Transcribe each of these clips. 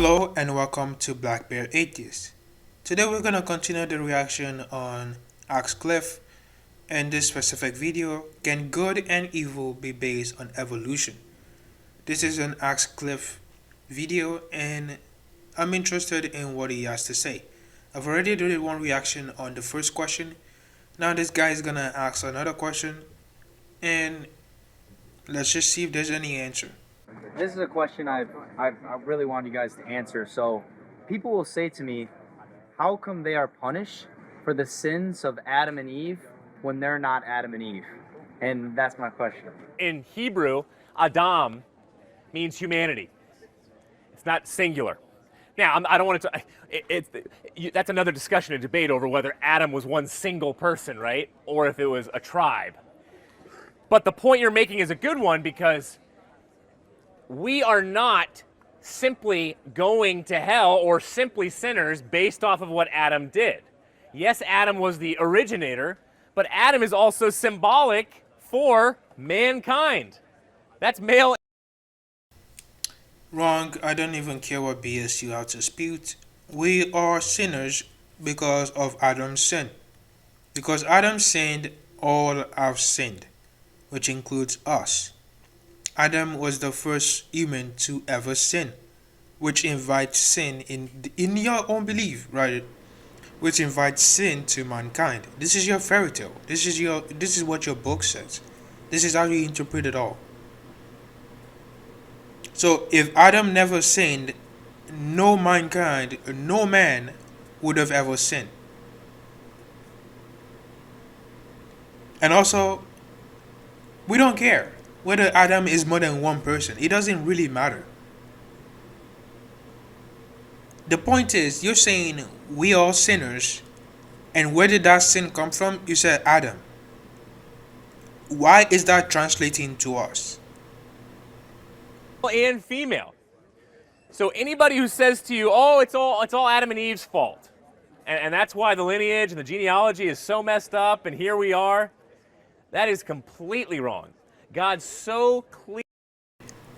Hello and welcome to Black Bear Atheist. Today we're going to continue the reaction on ASKCliff. In this specific video, can good and evil be based on evolution? This is an ASKCliff video and I'm interested in what he has to say. I've already did one reaction on the first question. Now this guy is going to ask another question and let's just see if there's any answer. This is a question I really want you guys to answer. So people will say to me, how come they are punished for the sins of Adam and Eve when they're not Adam and Eve? And that's my question. In Hebrew, Adam means humanity. It's not singular. Now, I don't want to. That's another discussion and debate over whether Adam was one single person, right? Or if it was a tribe. But the point you're making is a good one because we are not simply going to hell or simply sinners based off of what Adam did. Yes, Adam was the originator, but Adam is also symbolic for mankind. That's male. Wrong. I don't even care what BS you have to dispute. We are sinners because of Adam's sin. Because Adam sinned, all have sinned, which includes us. Adam was the first human to ever sin, which invites sin in your own belief, right? Which invites sin to mankind. This is your fairy tale. This is what your book says. This is how you interpret it all. So if Adam never sinned, no mankind, no man would have ever sinned. And also, we don't care whether Adam is more than one person. It doesn't really matter. The point is, you're saying we are sinners, and where did that sin come from? You said Adam. Why is that translating to us? And female. So anybody who says to you, "Oh, it's all Adam and Eve's fault," and that's why the lineage and the genealogy is so messed up, and here we are, that is completely wrong. God's so clear.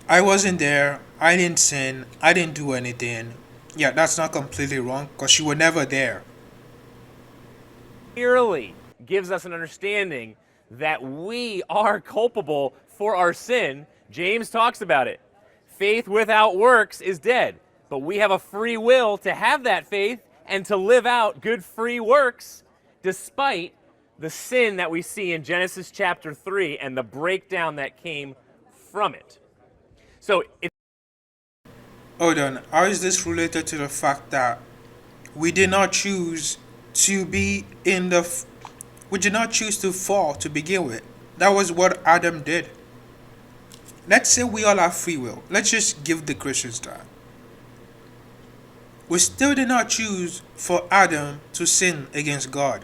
I wasn't there. I didn't sin. I didn't do anything. Yeah, that's not completely wrong because you were never there. Clearly gives us an understanding that we are culpable for our sin. James talks about it. Faith without works is dead, but we have a free will to have that faith and to live out good free works despite the sin that we see in Genesis chapter 3 and the breakdown that came from it. So Hold on. How is this related to the fact that we did not choose to be in the we did not choose to fall to begin with? That was what Adam did. Let's say we all have free will. Let's just give the Christians that. We still did not choose for Adam to sin against God.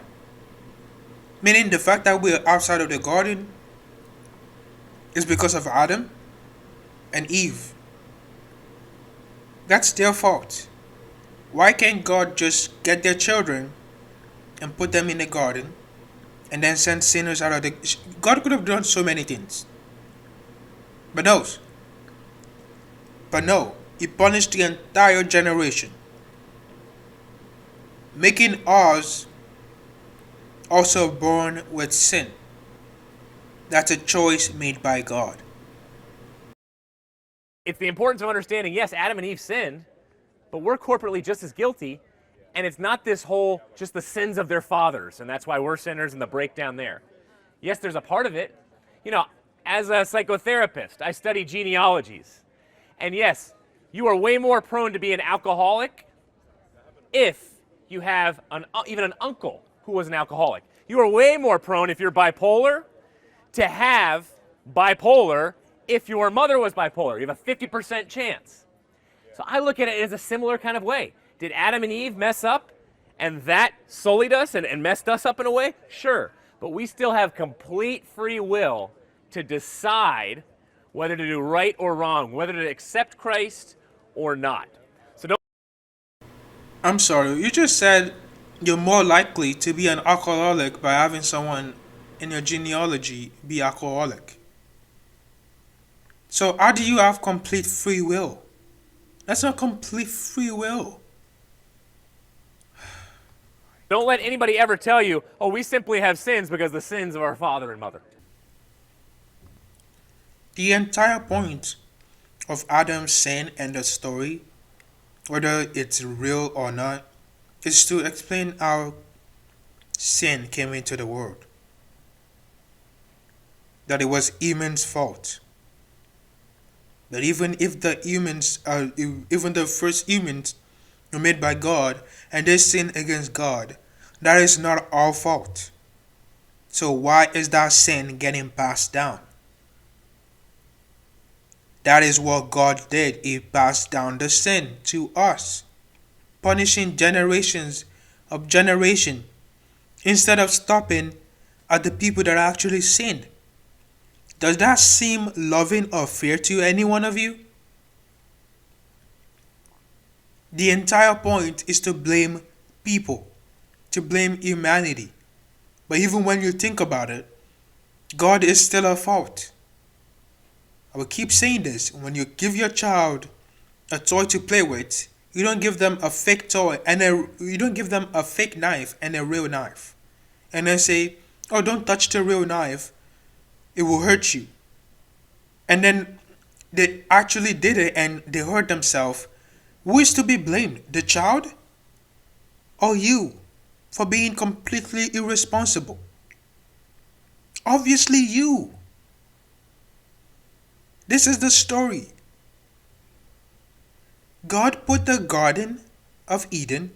Meaning the fact that we are outside of the garden is because of Adam and Eve. That's their fault. Why can't God just get their children and put them in the garden and then send sinners out of the... God could have done so many things. But no. He punished the entire generation, making us also born with sin. That's a choice made by God. it's the importance of understanding, yes, Adam and Eve sinned, but we're corporately just as guilty, and it's not this whole, just the sins of their fathers, and that's why we're sinners and the breakdown there. Yes, there's a part of it. You know, as a psychotherapist, I study genealogies. And yes, you are way more prone to be an alcoholic if you have even an uncle who was an alcoholic. You are way more prone, if you're bipolar, to have bipolar if your mother was bipolar. You have a 50% chance. So I look at it as a similar kind of way. Did Adam and Eve mess up and that sullied us and messed us up in a way? Sure. But we still have complete free will to decide whether to do right or wrong, whether to accept Christ or not. So don't. I'm sorry, you just said you're more likely to be an alcoholic by having someone in your genealogy be alcoholic. So how do you have complete free will? That's not complete free will. Don't let anybody ever tell you, oh, we simply have sins because the sins of our father and mother. The entire point of Adam's sin and the story, whether it's real or not, is to explain how sin came into the world. That it was humans' fault. That even if even the first humans were made by God and they sinned against God, that is not our fault. So why is that sin getting passed down? That is what God did. He passed down the sin to us, punishing generations of generation instead of stopping at the people that actually sinned. Does that seem loving or fair to any one of you? The entire point is to blame people, to blame humanity. But even when you think about it, God is still at fault. I will keep saying this. When you give your child a toy to play with, you don't give them a fake toy and you don't give them a fake knife and a real knife. And then say, "Oh, don't touch the real knife. It will hurt you." And then they actually did it and they hurt themselves. Who is to be blamed? The child? Or you for being completely irresponsible? Obviously you. This is the story. God put the Garden of Eden,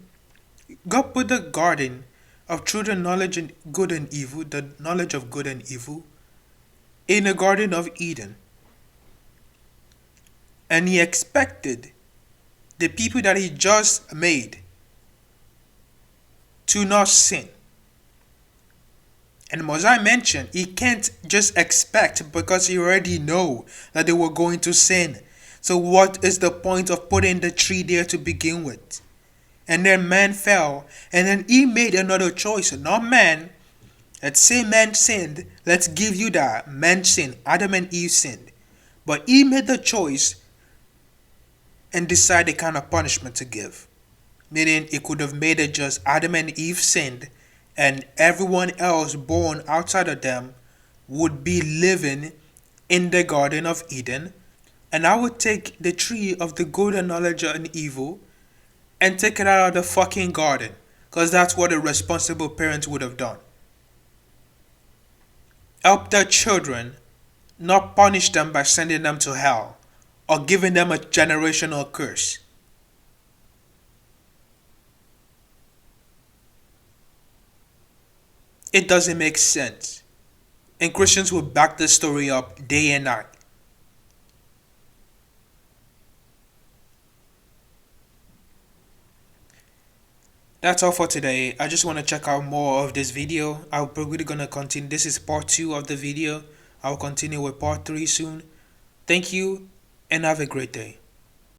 God put the garden of truth and knowledge and good and evil, the knowledge of good and evil, in the Garden of Eden. And he expected the people that he just made to not sin. And as I mentioned, he can't just expect because he already know that they were going to sin. So what is the point of putting the tree there to begin with? And then man fell, and then he made another choice, not man. Let's say man sinned, let's give you that. Man sinned, Adam and Eve sinned. But he made the choice and decided the kind of punishment to give. Meaning he could have made it just Adam and Eve sinned, and everyone else born outside of them would be living in the Garden of Eden. And I would take the tree of the good and knowledge and evil and take it out of the fucking garden. Because that's what a responsible parent would have done. Help their children, not punish them by sending them to hell or giving them a generational curse. It doesn't make sense. And Christians will back this story up day and night. That's all for today. I just want to check out more of this video. I'm probably going to continue. This is part 2 of the video. I'll continue with part 3 soon. Thank you and have a great day.